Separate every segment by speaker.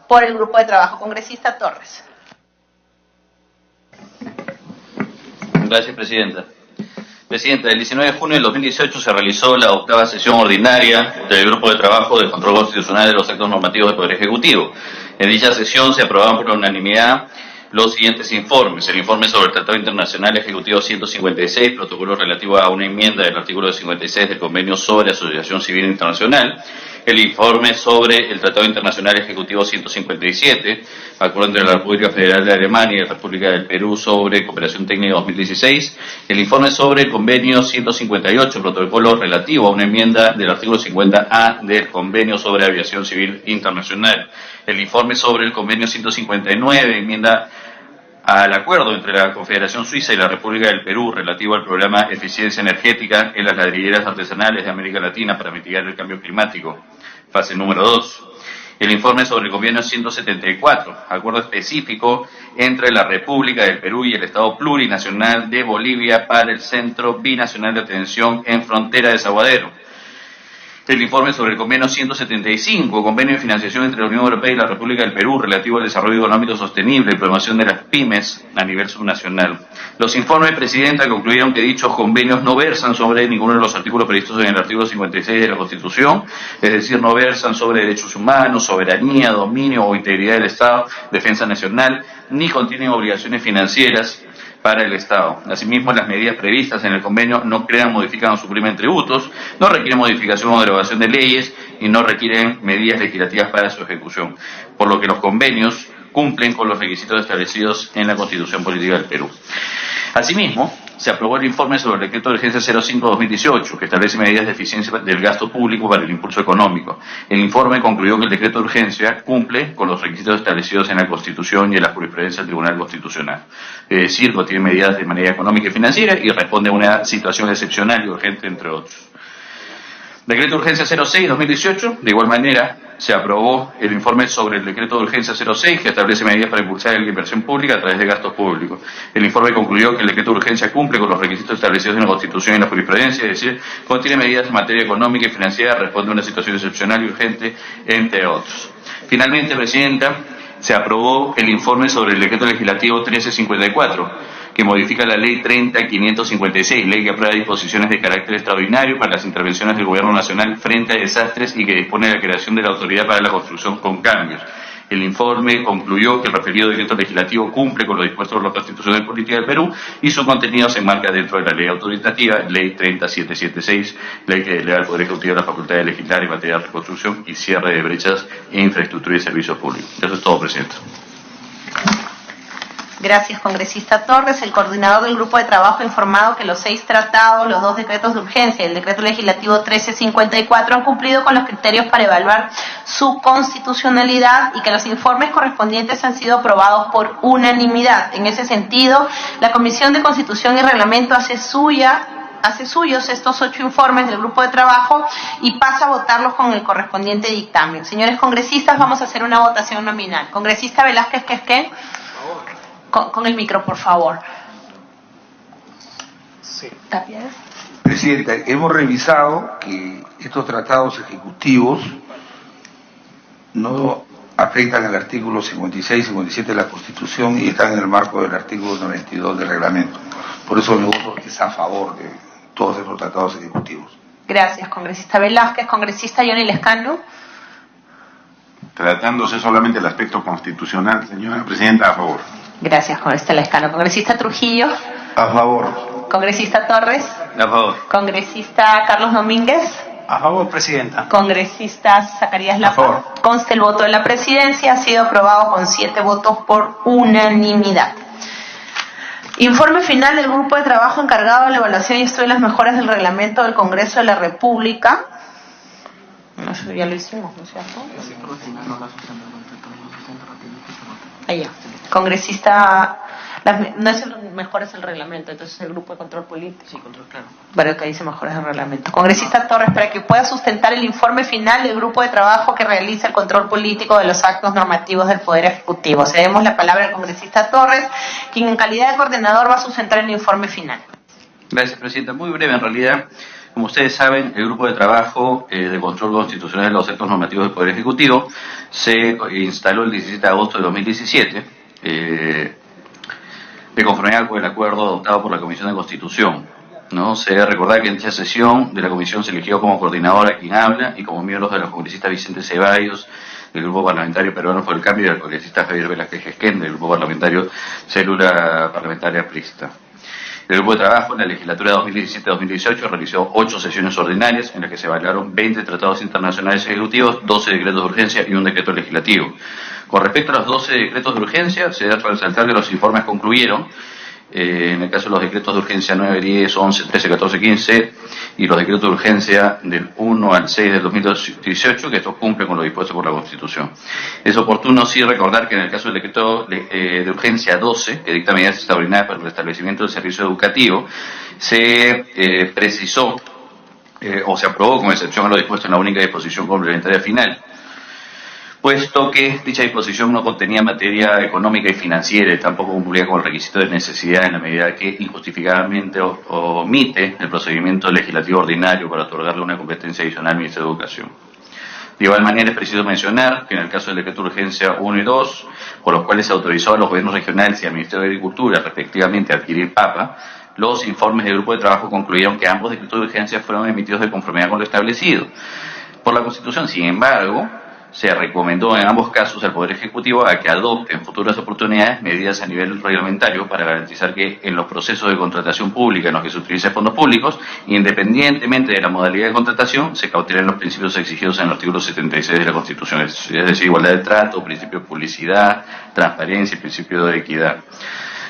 Speaker 1: por el Grupo de Trabajo. Congresista Torres.
Speaker 2: Gracias, Presidenta. Presidenta, el 19 de junio del 2018 se realizó la 8ª sesión ordinaria del Grupo de Trabajo del Control Constitucional de los Actos Normativos del Poder Ejecutivo. En dicha sesión se aprobaron por unanimidad los siguientes informes: el informe sobre el Tratado Internacional Ejecutivo 156, protocolo relativo a una enmienda del artículo 56 del Convenio sobre Asociación Civil Internacional; el informe sobre el Tratado Internacional Ejecutivo 157, acuerdo entre la República Federal de Alemania y la República del Perú sobre cooperación técnica 2016; el informe sobre el Convenio 158, protocolo relativo a una enmienda del artículo 50A del Convenio sobre Aviación Civil Internacional; el informe sobre el Convenio 159, enmienda al acuerdo entre la Confederación Suiza y la República del Perú relativo al programa Eficiencia Energética en las ladrilleras artesanales de América Latina para mitigar el cambio climático, fase número 2; el informe sobre el Convenio 174, acuerdo específico entre la República del Perú y el Estado Plurinacional de Bolivia para el Centro Binacional de Atención en Frontera Desaguadero; el informe sobre el Convenio 175, Convenio de Financiación entre la Unión Europea y la República del Perú relativo al desarrollo económico sostenible y promoción de las pymes a nivel subnacional. Los informes, Presidenta, concluyeron que dichos convenios no versan sobre ninguno de los artículos previstos en el artículo 56 de la Constitución, es decir, no versan sobre derechos humanos, soberanía, dominio o integridad del Estado, defensa nacional, ni contienen obligaciones financieras para el Estado. Asimismo, las medidas previstas en el convenio no crean, modifican o suprimen tributos, no requieren modificación o derogación de leyes y no requieren medidas legislativas para su ejecución, por lo que los convenios cumplen con los requisitos establecidos en la Constitución Política del Perú. Asimismo, se aprobó el informe sobre el Decreto de Urgencia 05-2018, que establece medidas de eficiencia del gasto público para el impulso económico. El informe concluyó que el Decreto de Urgencia cumple con los requisitos establecidos en la Constitución y en la jurisprudencia del Tribunal Constitucional. Es decir, contiene medidas de manera económica y financiera y responde a una situación excepcional y urgente, entre otros. Decreto de Urgencia 06-2018, de igual manera, se aprobó el informe sobre el Decreto de Urgencia 06, que establece medidas para impulsar la inversión pública a través de gastos públicos. El informe concluyó que el Decreto de Urgencia cumple con los requisitos establecidos en la Constitución y en la jurisprudencia, es decir, contiene medidas en materia económica y financiera, responde a una situación excepcional y urgente, entre otros. Finalmente, Presidenta, se aprobó el informe sobre el Decreto Legislativo 1354, que modifica la Ley 30.556, ley que aprueba disposiciones de carácter extraordinario para las intervenciones del Gobierno Nacional frente a desastres y que dispone de la creación de la Autoridad para la Construcción con Cambios. El informe concluyó que el referido decreto legislativo cumple con lo dispuesto por la Constitución Política del Perú y su contenido se enmarca dentro de la ley autoritativa, Ley 30776, ley que delega al Poder Ejecutivo la facultad de legislar en materia de reconstrucción y cierre de brechas en infraestructura y servicios públicos. Eso es todo, Presidente.
Speaker 1: Gracias, congresista Torres. El coordinador del Grupo de Trabajo ha informado que los 6 tratados, los 2 decretos de urgencia y el decreto legislativo 1354 han cumplido con los criterios para evaluar su constitucionalidad y que los informes correspondientes han sido aprobados por unanimidad. En ese sentido, la Comisión de Constitución y Reglamento hace suyos estos 8 informes del Grupo de Trabajo y pasa a votarlos con el correspondiente dictamen. Señores congresistas, vamos a hacer una votación nominal. Congresista Velázquez Quezqué. Con el micro, por favor.
Speaker 3: Sí.
Speaker 1: Tapia.
Speaker 3: Presidenta, hemos revisado que estos tratados ejecutivos no afectan al artículo 56 y 57 de la Constitución y están en el marco del artículo 92 del reglamento. Por eso mi voto es a favor de todos estos tratados ejecutivos.
Speaker 1: Gracias, congresista Velázquez. Congresista Johnny Lescano.
Speaker 4: Tratándose solamente del aspecto constitucional, señora Presidenta, a favor.
Speaker 1: Gracias, congresista Lescano. Congresista Trujillo.
Speaker 3: A favor.
Speaker 1: Congresista Torres.
Speaker 2: A favor.
Speaker 1: Congresista Carlos Domínguez.
Speaker 5: A favor, Presidenta.
Speaker 1: Congresista Zacarías Lapa.
Speaker 3: A favor.
Speaker 1: Consta el voto de la Presidencia. Ha sido aprobado con 7 votos por unanimidad. Informe final del Grupo de Trabajo encargado de la evaluación y estudio de las mejoras del reglamento del Congreso de la República. No, eso ya lo hicimos, ¿no es cierto? Allá. Congresista, no es el mejoras el reglamento, entonces el Grupo de Control Político. Sí, control, claro. Bueno, que dice mejoras el reglamento. Congresista Torres, para que pueda sustentar el informe final del Grupo de Trabajo que realiza el control político de los actos normativos del Poder Ejecutivo. Cedemos la palabra al congresista Torres, quien en calidad de coordinador va a sustentar el informe final.
Speaker 2: Gracias, Presidenta. Muy breve, en realidad. Como ustedes saben, el Grupo de Trabajo de Control Constitucional de los Actos Normativos del Poder Ejecutivo se instaló el 17 de agosto de 2017, de conformidad con el acuerdo adoptado por la Comisión de Constitución, ¿no? Se debe recordar que en dicha sesión de la Comisión se eligió como coordinadora a quien habla y como miembros de los congresistas Vicente Ceballos, del Grupo Parlamentario Peruano por el Cambio, y del congresista Javier Velázquez Esquén, del Grupo Parlamentario Célula Parlamentaria Aprista. El Grupo de Trabajo en la legislatura 2017-2018 realizó 8 sesiones ordinarias en las que se evaluaron 20 tratados internacionales ejecutivos, 12 decretos de urgencia y un decreto legislativo. Con respecto a los 12 decretos de urgencia, se debe resaltar que los informes concluyeron, en el caso de los decretos de urgencia 9, 10, 11, 13, 14, 15 y los decretos de urgencia del 1 al 6 del 2018, que estos cumplen con lo dispuesto por la Constitución. Es oportuno sí recordar que en el caso del decreto de urgencia 12, que dicta medidas extraordinarias para el restablecimiento del servicio educativo, se precisó o se aprobó con excepción a lo dispuesto en la única disposición complementaria final, puesto que dicha disposición no contenía materia económica y financiera y tampoco cumplía con el requisito de necesidad en la medida que injustificadamente omite el procedimiento legislativo ordinario para otorgarle una competencia adicional al Ministerio de Educación. De igual manera es preciso mencionar que en el caso del decreto de urgencia 1 y 2, por los cuales se autorizó a los gobiernos regionales y al Ministerio de Agricultura respectivamente a adquirir papa, los informes del Grupo de Trabajo concluyeron que ambos decretos de urgencia fueron emitidos de conformidad con lo establecido por la Constitución. Sin embargo, se recomendó en ambos casos al Poder Ejecutivo a que adopte en futuras oportunidades medidas a nivel reglamentario para garantizar que en los procesos de contratación pública en los que se utilicen fondos públicos, independientemente de la modalidad de contratación, se cautelen los principios exigidos en el artículo 76 de la Constitución, es decir, igualdad de trato, principio de publicidad, transparencia y principio de equidad.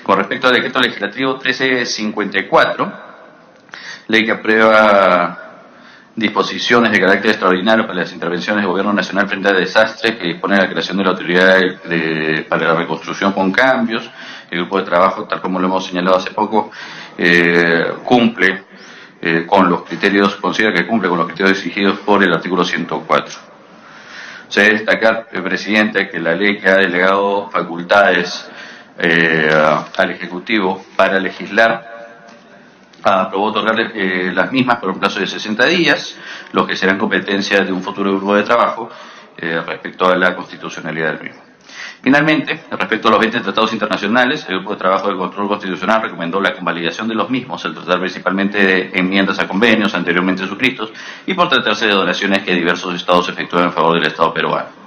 Speaker 2: Con respecto al decreto legislativo 1354, ley que aprueba disposiciones de carácter extraordinario para las intervenciones del Gobierno Nacional frente al desastre, que dispone la creación de la Autoridad para la Reconstrucción con Cambios. El Grupo de Trabajo, tal como lo hemos señalado hace poco, cumple con los criterios, considera que cumple con los criterios exigidos por el artículo 104. Se debe destacar, Presidente, que la ley que ha delegado facultades al Ejecutivo para legislar aprobó otorgarle las mismas por un plazo de 60 días, lo que serán competencias de un futuro grupo de trabajo respecto a la constitucionalidad del mismo. Finalmente, respecto a los 20 tratados internacionales, el Grupo de Trabajo del Control Constitucional recomendó la convalidación de los mismos, al tratar principalmente de enmiendas a convenios anteriormente suscritos y por tratarse de donaciones que diversos estados efectúan en favor del Estado peruano.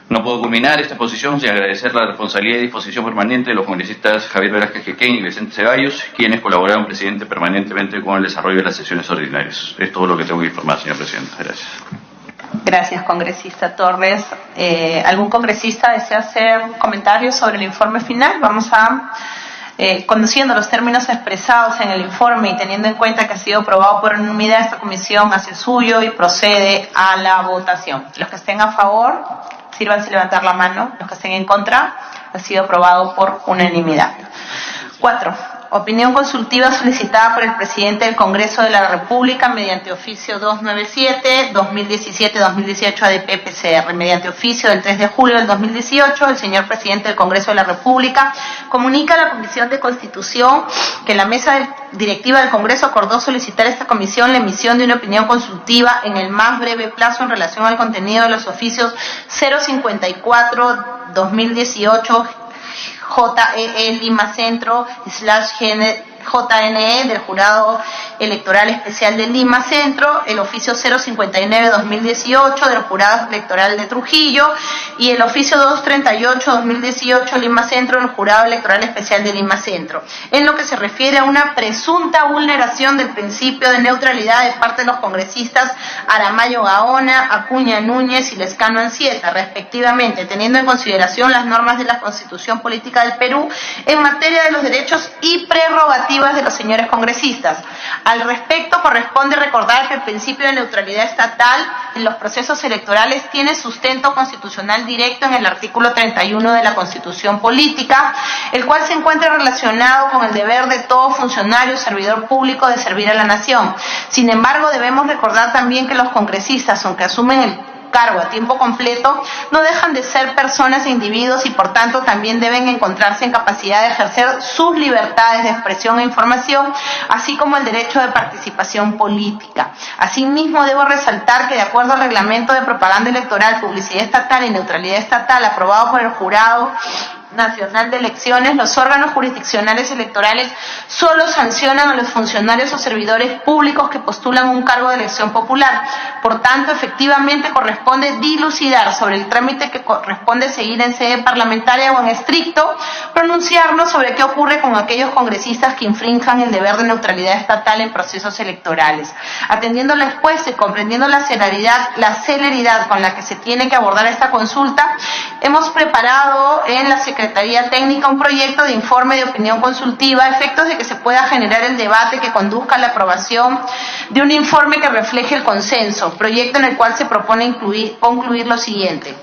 Speaker 2: No puedo culminar esta exposición sin agradecer la responsabilidad y disposición permanente de los congresistas Javier Velázquez Esquén y Vicente Ceballos, quienes colaboraron, Presidente, permanentemente con el desarrollo de las sesiones ordinarias. Es todo lo que tengo que informar, señor Presidente. Gracias.
Speaker 1: Gracias, congresista Torres. ¿Algún congresista desea hacer comentarios sobre el informe final? Vamos a, conociendo los términos expresados en el informe y teniendo en cuenta que ha sido aprobado por unanimidad, esta comisión hace suyo y procede a la votación. Los que estén a favor, sírvanse levantar la mano. Los que estén en contra, ha sido aprobado por unanimidad. 4. Opinión consultiva solicitada por el presidente del Congreso de la República mediante oficio 297-2017-2018 ADP-PCR. Mediante oficio del 3 de julio del 2018, el señor presidente del Congreso de la República comunica a la Comisión de Constitución que la mesa directiva del Congreso acordó solicitar a esta comisión la emisión de una opinión consultiva en el más breve plazo en relación al contenido de los oficios 054-2018 JEE Lima Centro JNE del Jurado Electoral Especial de Lima Centro, el oficio 059-2018 del Jurado Electoral de Trujillo y el oficio 238-2018 Lima Centro del Jurado Electoral Especial de Lima Centro, en lo que se refiere a una presunta vulneración del principio de neutralidad de parte de los congresistas Aramayo Gaona, Acuña Núñez y Lescano Anzieta, respectivamente, teniendo en consideración las normas de la Constitución Política del Perú en materia de los derechos y prerrogativas de los señores congresistas. Al respecto, corresponde recordar que el principio de neutralidad estatal en los procesos electorales tiene sustento constitucional directo en el artículo 31 de la Constitución Política, el cual se encuentra relacionado con el deber de todo funcionario, servidor público, de servir a la nación. Sin embargo, debemos recordar también que los congresistas, aunque asumen el cargo a tiempo completo no dejan de ser personas e individuos y por tanto también deben encontrarse en capacidad de ejercer sus libertades de expresión e información, así como el derecho de participación política. Asimismo, debo resaltar que de acuerdo al Reglamento de Propaganda Electoral, Publicidad Estatal y Neutralidad Estatal aprobado por el Jurado Nacional de Elecciones, los órganos jurisdiccionales electorales solo sancionan a los funcionarios o servidores públicos que postulan un cargo de elección popular. Por tanto, efectivamente corresponde dilucidar sobre el trámite que corresponde seguir en sede parlamentaria o en estricto pronunciarnos sobre qué ocurre con aquellos congresistas que infrinjan el deber de neutralidad estatal en procesos electorales. Atendiendo lo expuesto y comprendiendo la celeridad con la que se tiene que abordar esta consulta, hemos preparado en la Secretaría Técnica un proyecto de informe de opinión consultiva a efectos de que se pueda generar el debate que conduzca a la aprobación de un informe que refleje el consenso, proyecto en el cual se propone concluir lo siguiente.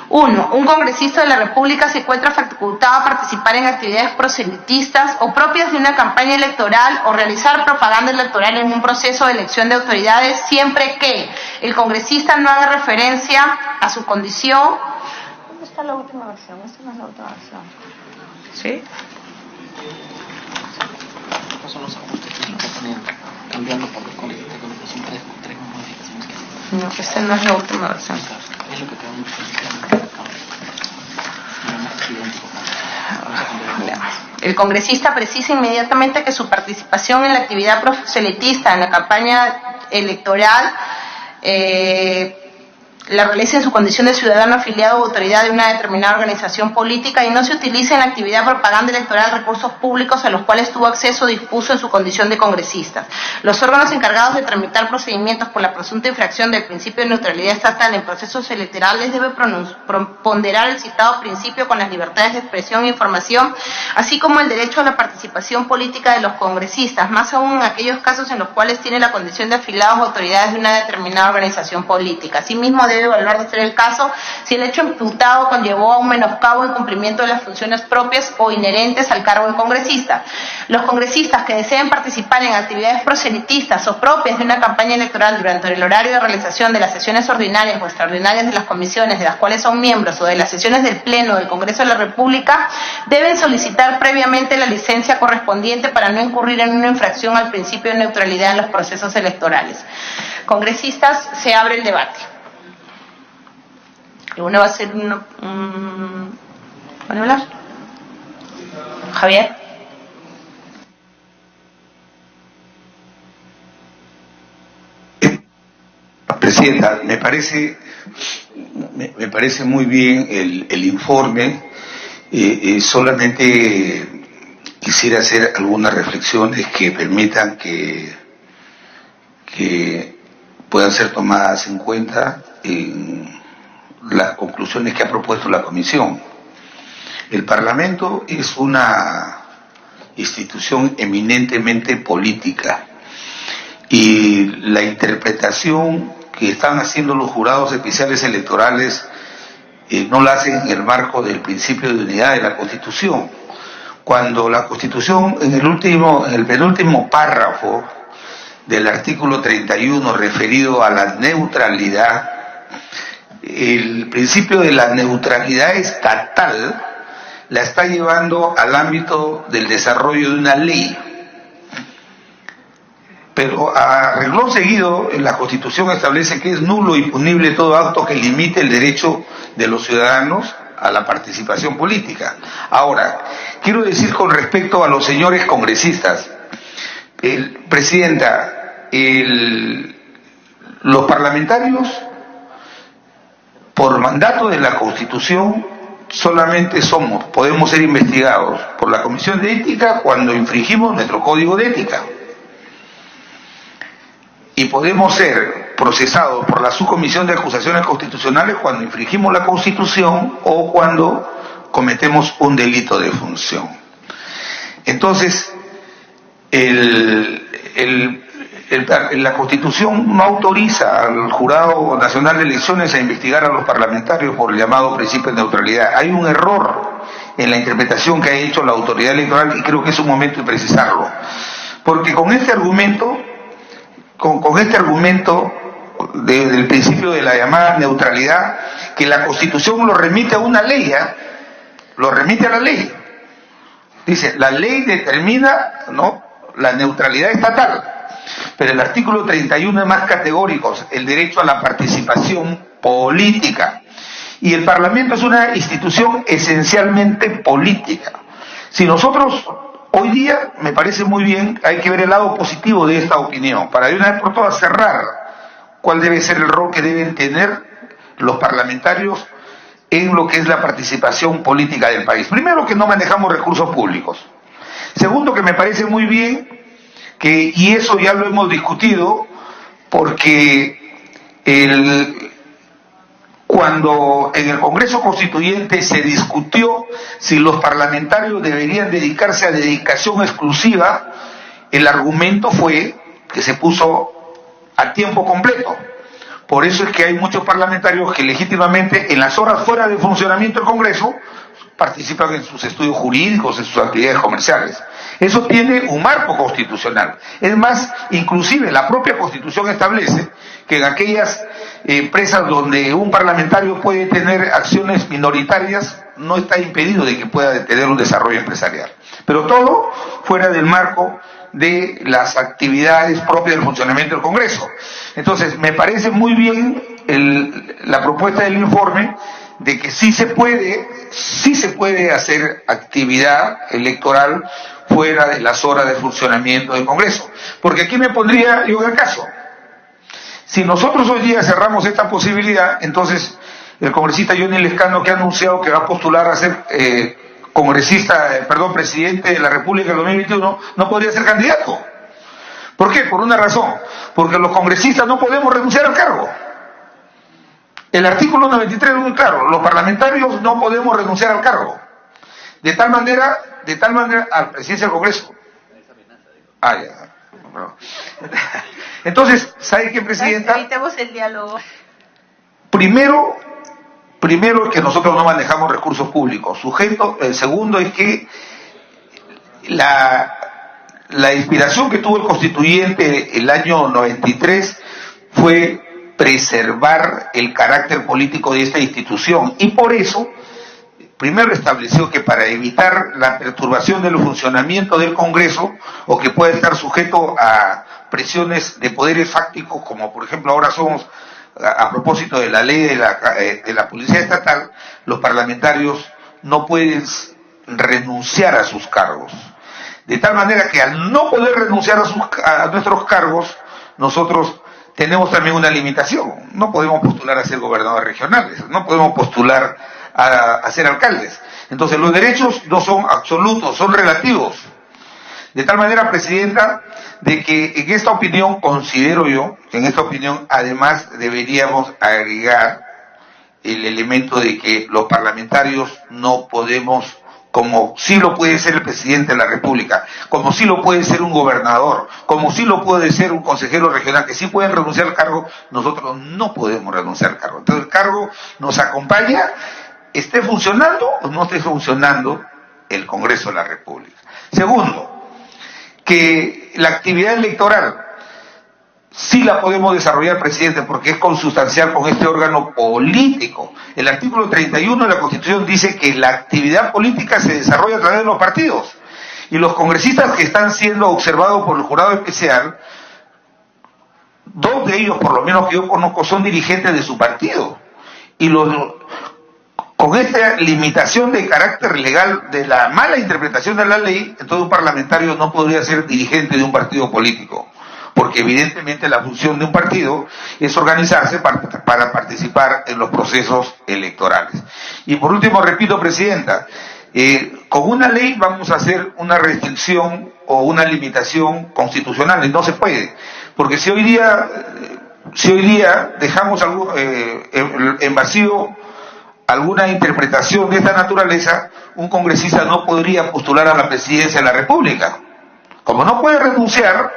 Speaker 1: 1. Un congresista de la República se encuentra facultado a participar en actividades proselitistas o propias de una campaña electoral o realizar propaganda electoral en un proceso de elección de autoridades siempre que el congresista no haga referencia a su condición. ¿Dónde está la última versión? Esta no es la última versión. ¿Sí?
Speaker 5: Estos son los ajustes que se están poniendo, cambiando por los congresistas, que son tres modificaciones.
Speaker 1: No, esta no es la última versión.
Speaker 5: Es lo que te vamos a
Speaker 1: El congresista precisa inmediatamente que su participación en la actividad proselitista, en la campaña electoral, la realice en su condición de ciudadano afiliado o autoridad de una determinada organización política y no se utilice en la actividad propaganda electoral recursos públicos a los cuales tuvo acceso o dispuso en su condición de congresista. Los órganos encargados de tramitar procedimientos por la presunta infracción del principio de neutralidad estatal en procesos electorales debe ponderar el citado principio con las libertades de expresión e información, así como el derecho a la participación política de los congresistas, más aún en aquellos casos en los cuales tiene la condición de afiliados o autoridades de una determinada organización política. Asimismo, debe evaluar de ser el caso si el hecho imputado conllevó a un menoscabo en cumplimiento de las funciones propias o inherentes al cargo de congresista. Los congresistas que deseen participar en actividades proselitistas o propias de una campaña electoral durante el horario de realización de las sesiones ordinarias o extraordinarias de las comisiones de las cuales son miembros o de las sesiones del Pleno del Congreso de la República deben solicitar previamente la licencia correspondiente para no incurrir en una infracción al principio de neutralidad en los procesos electorales. Congresistas, se abre el debate. ¿Alguna va a ser ¿van a hablar? Javier.
Speaker 3: Presidenta, me parece muy bien el informe. Solamente quisiera hacer algunas reflexiones que permitan que puedan ser tomadas en cuenta en las conclusiones que ha propuesto la Comisión. El Parlamento es una institución eminentemente política y la interpretación que están haciendo los jurados especiales electorales no la hacen en el marco del principio de unidad de la Constitución. Cuando la Constitución en el penúltimo párrafo del artículo 31 referido a la neutralidad, el principio de la neutralidad estatal la está llevando al ámbito del desarrollo de una ley. Pero a renglón seguido, la Constitución establece que es nulo y punible todo acto que limite el derecho de los ciudadanos a la participación política. Ahora, quiero decir con respecto a los señores congresistas, Presidenta, los parlamentarios, por mandato de la Constitución, solamente podemos ser investigados por la Comisión de Ética cuando infringimos nuestro Código de Ética. Y podemos ser procesados por la Subcomisión de Acusaciones Constitucionales cuando infringimos la Constitución o cuando cometemos un delito de función. Entonces, la Constitución no autoriza al Jurado Nacional de Elecciones a investigar a los parlamentarios por el llamado principio de neutralidad. Hay un error en la interpretación que ha hecho la autoridad electoral y creo que es un momento de precisarlo. Porque con este argumento del principio de la llamada neutralidad, que la Constitución lo remite a una ley, lo remite a la ley. Dice, la ley determina, ¿no?, la neutralidad estatal, pero el artículo 31 es más categórico, el derecho a la participación política. Y el Parlamento es una institución esencialmente política. Si nosotros, hoy día, me parece muy bien, hay que ver el lado positivo de esta opinión, para de una vez por todas cerrar cuál debe ser el rol que deben tener los parlamentarios en lo que es la participación política del país. Primero, que no manejamos recursos públicos. Segundo, que me parece muy bien que, y eso ya lo hemos discutido, porque cuando en el Congreso Constituyente se discutió si los parlamentarios deberían dedicarse a dedicación exclusiva, el argumento fue que se puso a tiempo completo. Por eso es que hay muchos parlamentarios que legítimamente en las horas fuera de funcionamiento del Congreso participan en sus estudios jurídicos, en sus actividades comerciales. Eso tiene un marco constitucional. Es más, inclusive la propia Constitución establece que en aquellas empresas donde un parlamentario puede tener acciones minoritarias, no está impedido de que pueda tener un desarrollo empresarial. Pero todo fuera del marco de las actividades propias del funcionamiento del Congreso. Entonces, me parece muy bien la propuesta del informe de que sí se puede hacer actividad electoral fuera de las horas de funcionamiento del Congreso. Porque aquí me pondría yo en el caso. Si nosotros hoy día cerramos esta posibilidad, entonces el congresista Johnny Lescano, que ha anunciado que va a postular a ser presidente de la República en 2021, no podría ser candidato. ¿Por qué? Por una razón. Porque los congresistas no podemos renunciar al cargo. El artículo 93 es muy claro, los parlamentarios no podemos renunciar al cargo. De tal manera, a la presidencia del Congreso. Entonces, ¿sabe qué, Presidenta?
Speaker 1: Evitemos el diálogo.
Speaker 3: Primero que nosotros no manejamos recursos públicos. El segundo es que la inspiración que tuvo el constituyente el año 93 fue preservar el carácter político de esta institución, y por eso primero estableció que para evitar la perturbación del funcionamiento del Congreso, o que pueda estar sujeto a presiones de poderes fácticos, como por ejemplo ahora somos a propósito de la ley de la Policía Estatal, los parlamentarios no pueden renunciar a sus cargos. De tal manera que al no poder renunciar a nuestros cargos, nosotros tenemos también una limitación. No podemos postular a ser gobernadores regionales, no podemos postular a ser alcaldes. Entonces los derechos no son absolutos, son relativos. De tal manera, Presidenta, de que en esta opinión, considero yo, además deberíamos agregar el elemento de que los parlamentarios no podemos, como sí lo puede ser el presidente de la República, como sí lo puede ser un gobernador, como sí lo puede ser un consejero regional, que sí pueden renunciar al cargo, nosotros no podemos renunciar al cargo. Entonces el cargo nos acompaña, esté funcionando o no esté funcionando el Congreso de la República. Segundo, que la actividad electoral sí la podemos desarrollar, Presidente, porque es consustancial con este órgano político. El artículo 31 de la Constitución dice que la actividad política se desarrolla a través de los partidos. Y los congresistas que están siendo observados por el jurado especial, dos de ellos, por lo menos que yo conozco, son dirigentes de su partido. Y con esta limitación de carácter legal de la mala interpretación de la ley, entonces un parlamentario no podría ser dirigente de un partido político. Porque evidentemente la función de un partido es organizarse para participar en los procesos electorales. Y por último, repito, Presidenta, con una ley vamos a hacer una restricción o una limitación constitucional, y no se puede, porque si hoy día dejamos en vacío alguna interpretación de esta naturaleza, un congresista no podría postular a la presidencia de la República. Como no puede renunciar,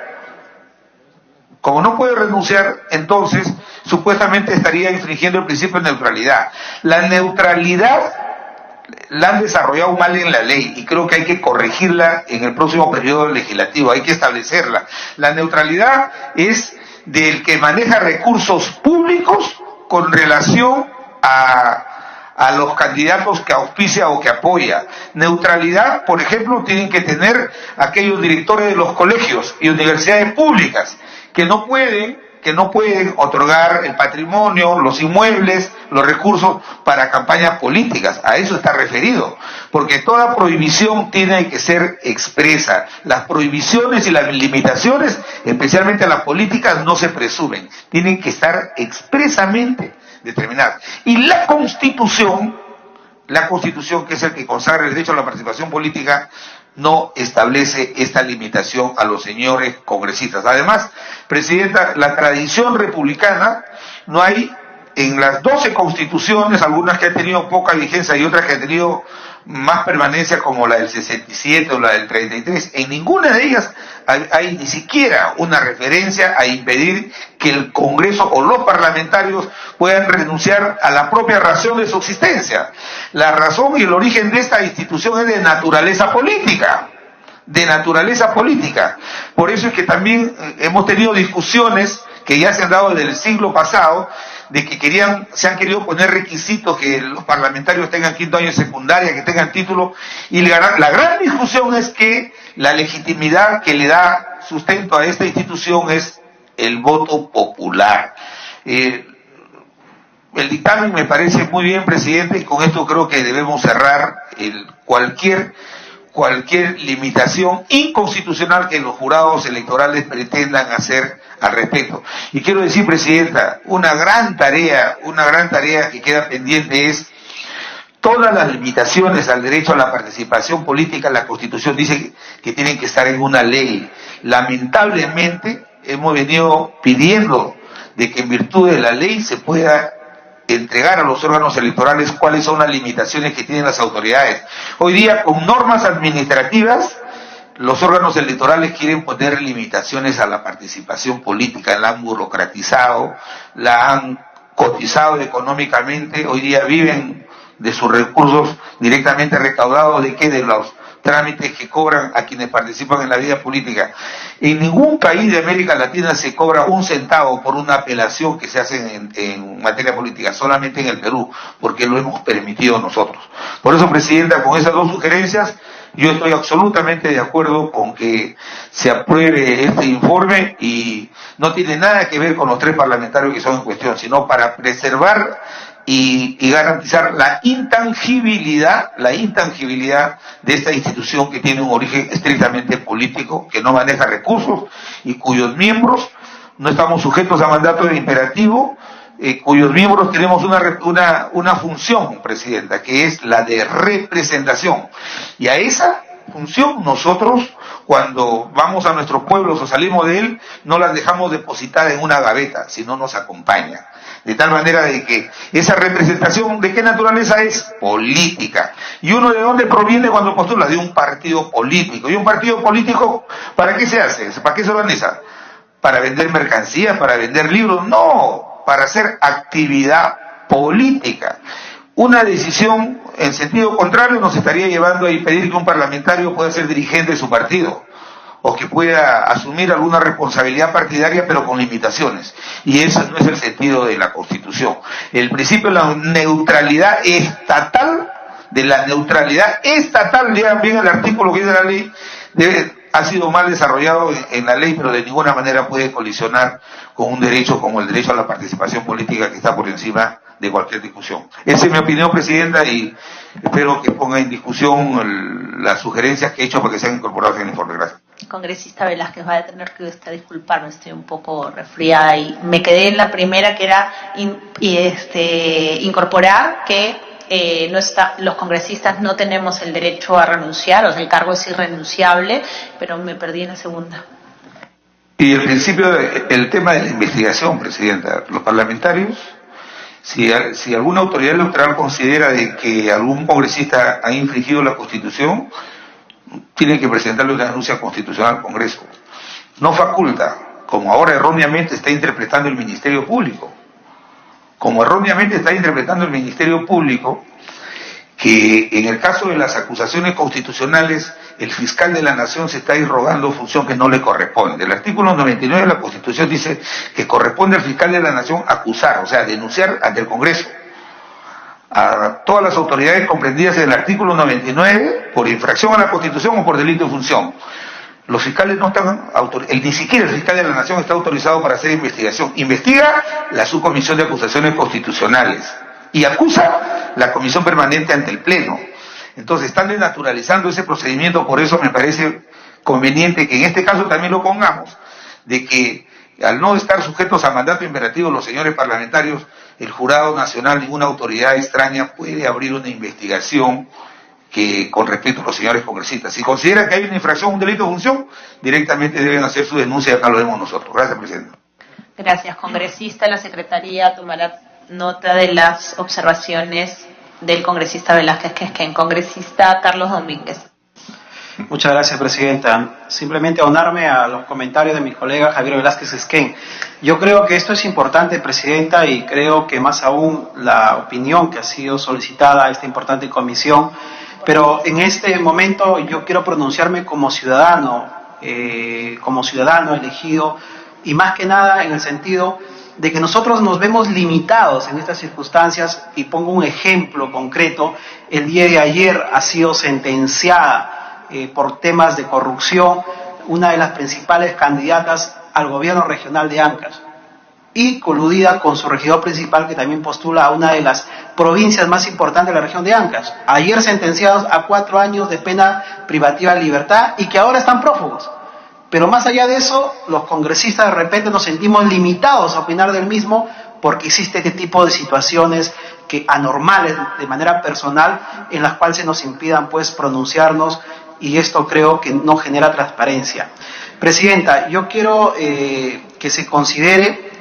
Speaker 3: entonces supuestamente estaría infringiendo el principio de neutralidad. La neutralidad la han desarrollado mal en la ley y creo que hay que corregirla en el próximo periodo legislativo, hay que establecerla. La neutralidad es del que maneja recursos públicos con relación a los candidatos que auspicia o que apoya. Neutralidad, por ejemplo, tienen que tener aquellos directores de los colegios y universidades públicas que no pueden otorgar el patrimonio, los inmuebles, los recursos para campañas políticas. A eso está referido, porque toda prohibición tiene que ser expresa. Las prohibiciones y las limitaciones, especialmente a las políticas, no se presumen, tienen que estar expresamente determinadas. Y la Constitución, que es el que consagra el derecho a la participación política, no establece esta limitación a los señores congresistas. Además, Presidenta, la tradición republicana, no hay en las 12 constituciones, algunas que han tenido poca vigencia y otras que han tenido más permanencia, como la del 67 o la del 33, en ninguna de ellas hay ni siquiera una referencia a impedir que el Congreso o los parlamentarios puedan renunciar a la propia razón de su existencia. La razón y el origen de esta institución es de naturaleza política. Por eso es que también hemos tenido discusiones que ya se han dado desde el siglo pasado, de que se han querido poner requisitos que los parlamentarios tengan 5º año de secundaria, que tengan título, y la gran discusión es que la legitimidad que le da sustento a esta institución es el voto popular. El dictamen me parece muy bien, Presidente, y con esto creo que debemos cerrar cualquier limitación inconstitucional que los jurados electorales pretendan hacer al respecto. Y quiero decir, Presidenta, una gran tarea que queda pendiente es todas las limitaciones al derecho a la participación política. La Constitución dice que tienen que estar en una ley. Lamentablemente hemos venido pidiendo de que en virtud de la ley se pueda entregar a los órganos electorales cuáles son las limitaciones que tienen las autoridades. Hoy día, con normas administrativas, los órganos electorales quieren poner limitaciones a la participación política, la han burocratizado, la han cotizado económicamente, hoy día viven de sus recursos directamente recaudados, de los trámites que cobran a quienes participan en la vida política. En ningún país de América Latina se cobra un centavo por una apelación que se hace en materia política, solamente en el Perú, porque lo hemos permitido nosotros. Por eso, Presidenta, con esas dos sugerencias, yo estoy absolutamente de acuerdo con que se apruebe este informe, y no tiene nada que ver con los 3 parlamentarios que son en cuestión, sino para preservar y garantizar la intangibilidad de esta institución que tiene un origen estrictamente político, que no maneja recursos y cuyos miembros no estamos sujetos a mandato de imperativo, cuyos miembros tenemos una función, Presidenta, que es la de representación. Y a esa función nosotros, cuando vamos a nuestros pueblos o salimos de él, no las dejamos depositadas en una gaveta, sino nos acompaña. De tal manera de que esa representación, ¿de qué naturaleza es? Política. ¿Y uno de dónde proviene cuando postula? De un partido político. ¿Y un partido político para qué se hace? ¿Para qué se organiza? ¿Para vender mercancías? ¿Para vender libros? No, para hacer actividad política. Una decisión en sentido contrario nos estaría llevando a impedir que un parlamentario pueda ser dirigente de su partido, o que pueda asumir alguna responsabilidad partidaria, pero con limitaciones. Y ese no es el sentido de la Constitución. El principio de la neutralidad estatal, lean bien el artículo que dice la ley, ha sido mal desarrollado en la ley, pero de ninguna manera puede colisionar con un derecho como el derecho a la participación política, que está por encima de cualquier discusión. Esa es mi opinión, Presidenta, y espero que ponga en discusión las sugerencias que he hecho para que sean incorporadas en el informe. Gracias.
Speaker 1: Congresista Velázquez, va a tener que usted disculparme, estoy un poco resfriada y me quedé en la primera, que era incorporar que los congresistas no tenemos el derecho a renunciar, o sea, el cargo es irrenunciable, pero me perdí en la segunda.
Speaker 3: Y el principio, el tema de la investigación, Presidenta, los parlamentarios, si alguna autoridad electoral considera de que algún congresista ha infringido la Constitución, tiene que presentarle una denuncia constitucional al Congreso. No faculta, como ahora erróneamente está interpretando el Ministerio Público, que en el caso de las acusaciones constitucionales, el fiscal de la Nación se está irrogando función que no le corresponde. El artículo 99 de la Constitución dice que corresponde al fiscal de la Nación acusar, o sea, denunciar ante el Congreso a todas las autoridades comprendidas en el artículo 99 por infracción a la Constitución o por delito de función. Los fiscales no están ni siquiera el fiscal de la Nación está autorizado para hacer investigación. Investiga la subcomisión de acusaciones constitucionales y acusa la comisión permanente ante el Pleno. Entonces están desnaturalizando ese procedimiento, por eso me parece conveniente que en este caso también lo pongamos, de que al no estar sujetos a mandato imperativo los señores parlamentarios, el Jurado Nacional, ninguna autoridad extraña puede abrir una investigación que con respecto a los señores congresistas. Si consideran que hay una infracción, un delito de función, directamente deben hacer su denuncia y acá lo vemos nosotros. Gracias, Presidenta.
Speaker 1: Gracias, congresista. La Secretaría tomará nota de las observaciones del congresista Velázquez Quisquén. Congresista Carlos Domínguez.
Speaker 5: Muchas gracias, Presidenta. Simplemente aunarme a los comentarios de mi colega Javier Velázquez Quisquén. Yo creo que esto es importante, Presidenta, y creo que más aún la opinión que ha sido solicitada a esta importante comisión. Pero en este momento yo quiero pronunciarme como ciudadano elegido, y más que nada en el sentido de que nosotros nos vemos limitados en estas circunstancias, y pongo un ejemplo concreto. El día de ayer ha sido sentenciada por temas de corrupción una de las principales candidatas al gobierno regional de Ancash, y coludida con su regidor principal, que también postula a una de las provincias más importantes de la región de Ancash. Ayer sentenciados a 4 años de pena privativa de libertad y que ahora están prófugos. Pero más allá de eso, los congresistas de repente nos sentimos limitados a opinar del mismo, porque existe este tipo de situaciones anormales de manera personal, en las cuales se nos impidan pues pronunciarnos, y esto creo que no genera transparencia. Presidenta, yo quiero que se considere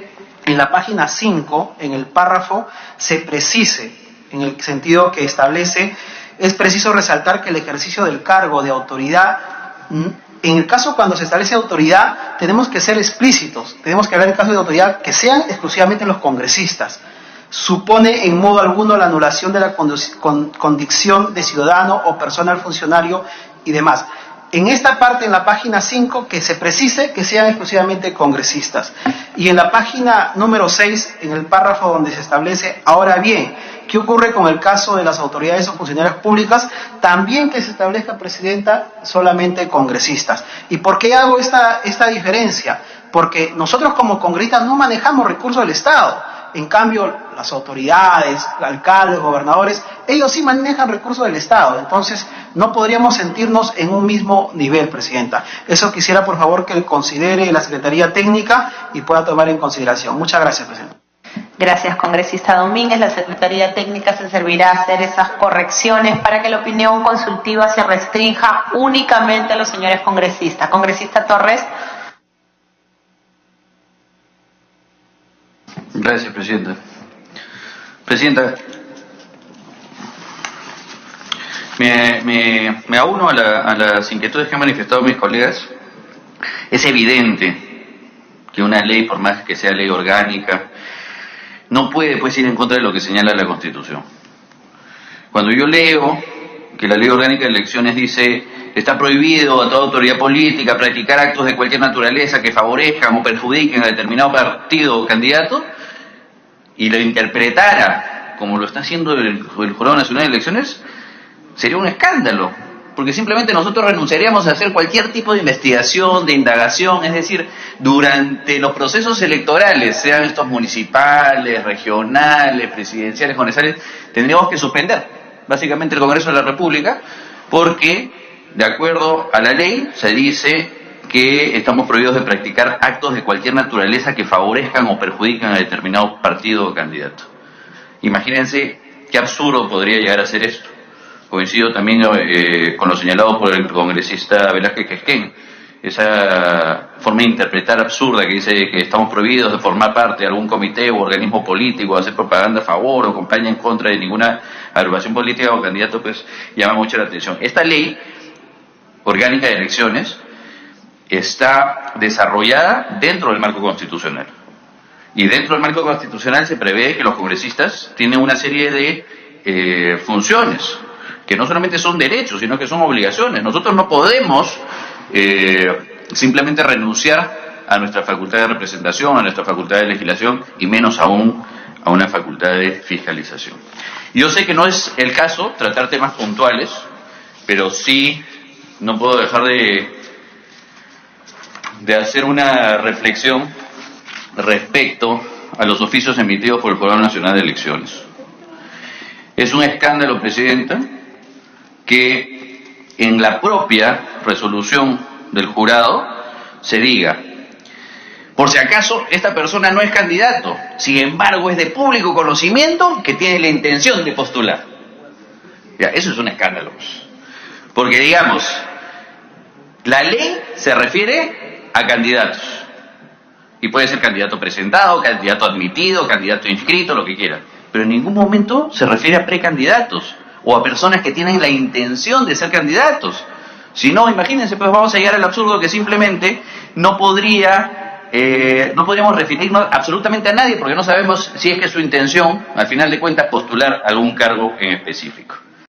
Speaker 5: en la página 5, en el párrafo, se precise, en el sentido que establece, es preciso resaltar que el ejercicio del cargo de autoridad, en el caso cuando se establece autoridad, tenemos que ser explícitos, tenemos que hablar en caso de autoridad que sean exclusivamente los congresistas. Supone en modo alguno la anulación de la condición de ciudadano o personal funcionario y demás. En esta parte, en la página 5, que se precise que sean exclusivamente congresistas. Y en la página número 6, en el párrafo donde se establece, ahora bien, ¿qué ocurre con el caso de las autoridades o funcionarias públicas? También que se establezca, Presidenta, solamente congresistas. ¿Y por qué hago esta diferencia? Porque nosotros como congresistas no manejamos recursos del Estado. En cambio, las autoridades, alcaldes, gobernadores, ellos sí manejan recursos del Estado. Entonces, no podríamos sentirnos en un mismo nivel, Presidenta. Eso quisiera, por favor, que considere la Secretaría Técnica y pueda tomar en consideración. Muchas gracias, Presidenta.
Speaker 1: Gracias, congresista Domínguez. La Secretaría Técnica se servirá a hacer esas correcciones para que la opinión consultiva se restrinja únicamente a los señores congresistas. Congresista Torres.
Speaker 2: Gracias, Presidenta. Presidenta, me auno a las inquietudes que han manifestado mis colegas. Es evidente que una ley, por más que sea ley orgánica, no puede pues ir en contra de lo que señala la Constitución. Cuando yo leo que la ley orgánica de elecciones dice: está prohibido a toda autoridad política practicar actos de cualquier naturaleza que favorezcan o perjudiquen a determinado partido o candidato, y lo interpretara como lo está haciendo el Jurado Nacional de Elecciones, sería un escándalo, porque simplemente nosotros renunciaríamos a hacer cualquier tipo de investigación, de indagación. Es decir, durante los procesos electorales, sean estos municipales, regionales, presidenciales, congresales, tendríamos que suspender básicamente el Congreso de la República, porque de acuerdo a la ley se dice que estamos prohibidos de practicar actos de cualquier naturaleza que favorezcan o perjudican a determinado partido o candidato. Imagínense qué absurdo podría llegar a ser esto. Coincido también con lo señalado por el congresista Velázquez Quisquén, esa forma de interpretar absurda que dice que estamos prohibidos de formar parte de algún comité o organismo político, hacer propaganda a favor o campaña en contra de ninguna agrupación política o candidato, pues llama mucho la atención. Esta ley orgánica de elecciones está desarrollada dentro del marco constitucional. Y dentro del marco constitucional se prevé que los congresistas tienen una serie de funciones. que no solamente son derechos, sino que son obligaciones. Nosotros no podemos simplemente renunciar a nuestra facultad de representación, a nuestra facultad de legislación y menos aún a una facultad de fiscalización. Yo sé que no es el caso tratar temas puntuales, pero sí no puedo dejar de hacer una reflexión respecto a los oficios emitidos por el Jurado Nacional de Elecciones. Es un escándalo, Presidenta, que en la propia resolución del jurado se diga: por si acaso, esta persona no es candidato, sin embargo es de público conocimiento que tiene la intención de postular. Ya, eso es un escándalo. Porque, digamos, la ley se refiere a candidatos. Y puede ser candidato presentado, candidato admitido, candidato inscrito, lo que quiera. Pero en ningún momento se refiere a precandidatos o a personas que tienen la intención de ser candidatos. Si no, imagínense, pues vamos a llegar al absurdo que simplemente no podríamos referirnos absolutamente a nadie porque no sabemos si es que su intención, al final de cuentas, postular algún cargo en específico.